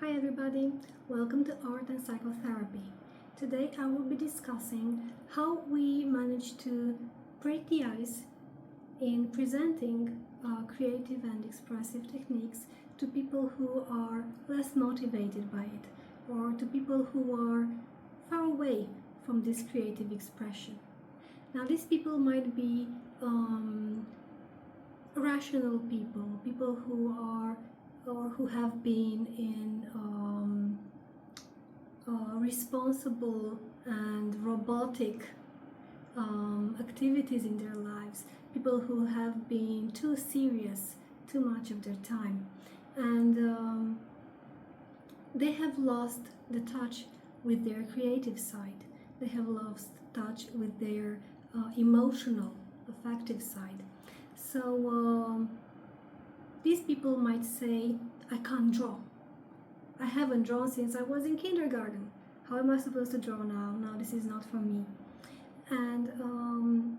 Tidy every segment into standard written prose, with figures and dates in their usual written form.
Hi everybody, welcome to Art and Psychotherapy. Today I will be discussing how we manage to break the ice in presenting creative and expressive techniques to people who are less motivated by it, or to people who are far away from this creative expression. Now these people might be rational people who are or who have been in responsible and robotic activities in their lives, people who have been too serious too much of their time, and they have lost the touch with their creative side. They have lost touch with their emotional, affective side. So these people might say, I can't draw. I haven't drawn since I was in kindergarten. How am I supposed to draw now? No, this is not for me. And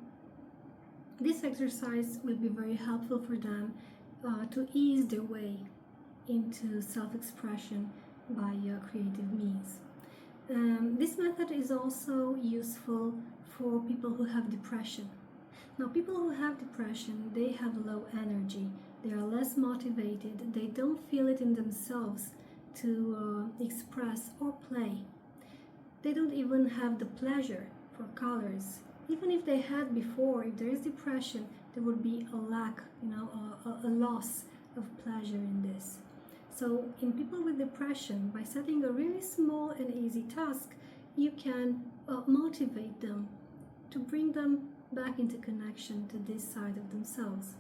this exercise will be very helpful for them to ease their way into self-expression by creative means. This method is also useful for people who have depression. Now, people who have depression, they have low energy. They are less motivated. They don't feel it in themselves to express or play. They don't even have the pleasure for colors. Even if they had before, if there is depression, there would be a lack, a loss of pleasure in this. So in people with depression, by setting a really small and easy task, you can motivate them to bring them back into connection to this side of themselves.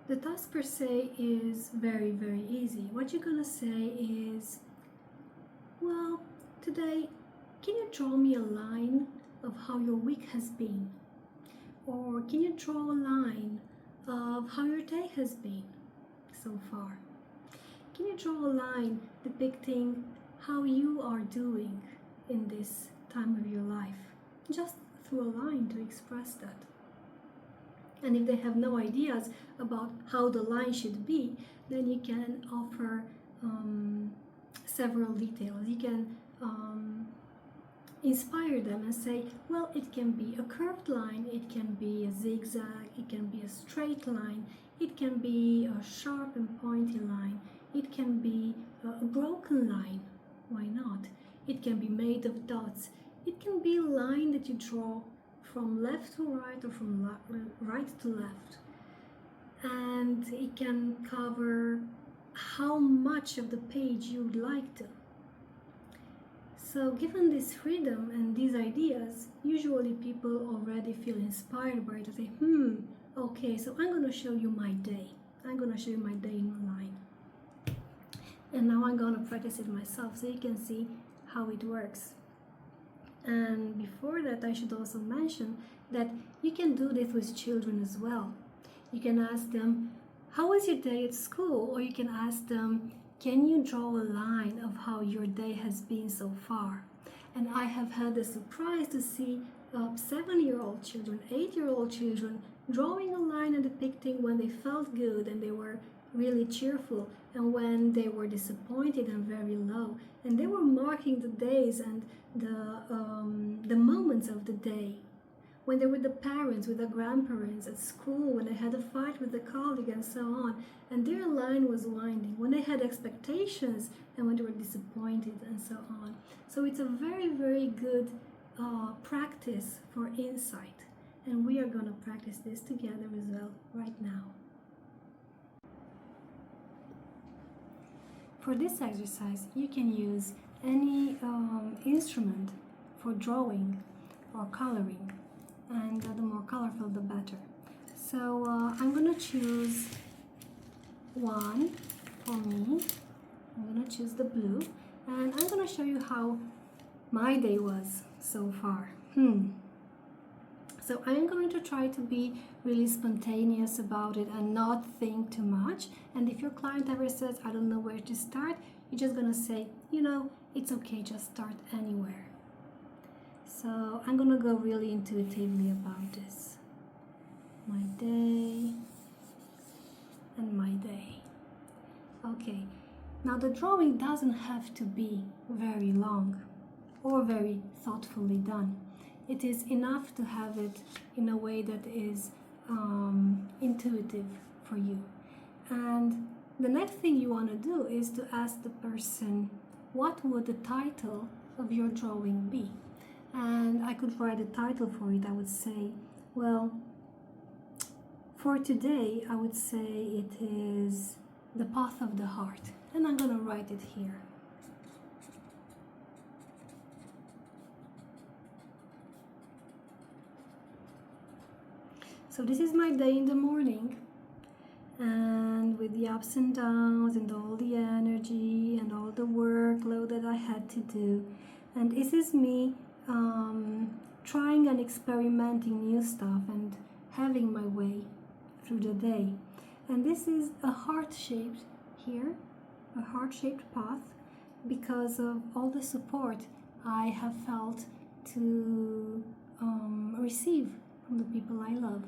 The task per se is very, very easy. What you're gonna say is, well, today, can you draw me a line of how your week has been? Or can you draw a line of how your day has been so far? Can you draw a line depicting how you are doing in this time of your life? Just through a line to express that. And if they have no ideas about how the line should be, then you can offer several details. You can inspire them and say, well, it can be a curved line, it can be a zigzag, it can be a straight line, it can be a sharp and pointy line, it can be a broken line, why not? It can be made of dots. It can be a line that you draw from left to right or from right to left. And it can cover how much of the page you would like to. So given this freedom and these ideas, usually people already feel inspired by it to say, okay, so I'm going to show you my day. I'm going to show you my day in a line. And now I'm going to practice it myself so you can see how it works. And before that, I should also mention that you can do this with children as well. You can ask them, how was your day at school? Or you can ask them, can you draw a line of how your day has been so far? And I have had the surprise to see 7-year-old children, 8-year-old children drawing a line and depicting when they felt good and they were really cheerful, and when they were disappointed and very low, and they were marking the days and the moments of the day, when they were the parents with the grandparents at school, when they had a fight with a colleague and so on, and their line was winding, when they had expectations and when they were disappointed and so on. So it's a very, very good practice for insight, and we are going to practice this together as well right now. For this exercise, you can use any instrument for drawing or coloring, and the more colorful the better. So I'm going to choose one for me. I'm going to choose the blue, and I'm going to show you how my day was so far. So I'm going to try to be really spontaneous about it and not think too much. And if your client ever says, I don't know where to start, you're just going to say, it's okay, just start anywhere. So I'm going to go really intuitively about this. My day and my day. Okay, Now the drawing doesn't have to be very long or very thoughtfully done. It is enough to have it in a way that is intuitive for you. And the next thing you want to do is to ask the person, what would the title of your drawing be? And I could write a title for it. I would say, well, for today, I would say it is The Path of the Heart. And I'm going to write it here. So this is my day in the morning, and with the ups and downs and all the energy and all the workload that I had to do. And this is me trying and experimenting new stuff and having my way through the day. And this is a heart-shaped here, a heart-shaped path, because of all the support I have felt to receive from the people I love,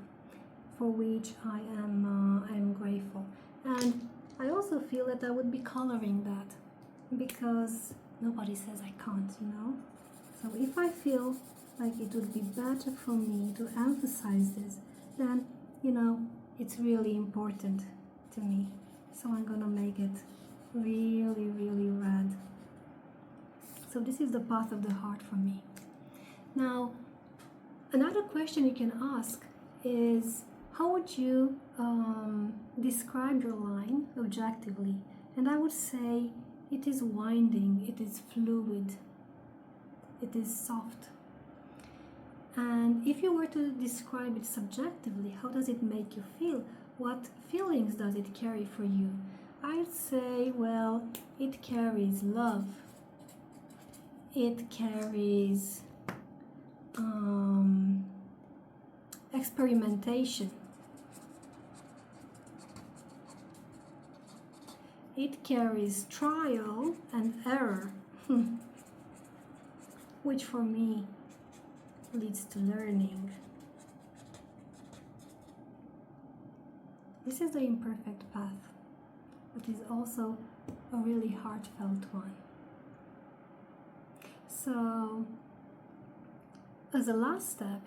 for which I am grateful. And I also feel that I would be coloring that, because nobody says I can't, you know? So if I feel like it would be better for me to emphasize this, then, you know, it's really important to me. So I'm gonna make it really, really red. So this is the path of the heart for me. Now, another question you can ask is, how would you describe your line objectively? And I would say it is winding, it is fluid, it is soft. And if you were to describe it subjectively, how does it make you feel? What feelings does it carry for you? I'd say, well, it carries love. It carries experimentation. It carries trial and error, which for me leads to learning. This is the imperfect path, but is also a really heartfelt one. So, as a last step,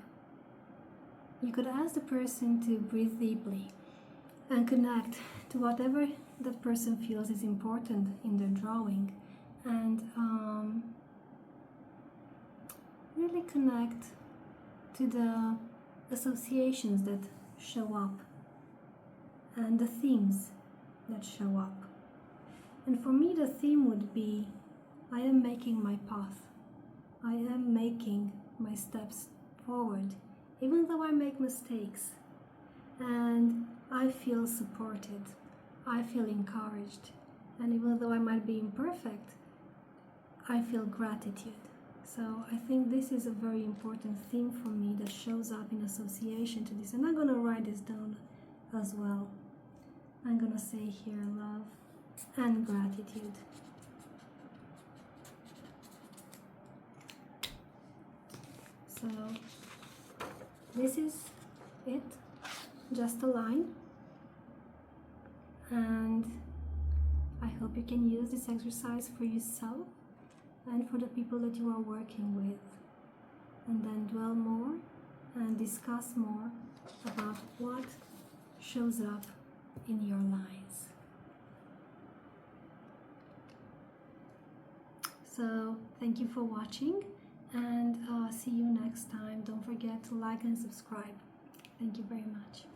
you could ask the person to breathe deeply and connect to whatever the person feels is important in their drawing, and really connect to the associations that show up and the themes that show up. And for me, the theme would be, I am making my path. I am making my steps forward, even though I make mistakes. And I feel supported. I feel encouraged. And even though I might be imperfect, I feel gratitude. So I think this is a very important theme for me that shows up in association to this. And I'm going to write this down as well. I'm going to say here love and gratitude. So this is it, just a line. And I hope you can use this exercise for yourself and for the people that you are working with, and then dwell more and discuss more about what shows up in your lines. So thank you for watching, and see you next time. Don't forget to like and subscribe. Thank you very much.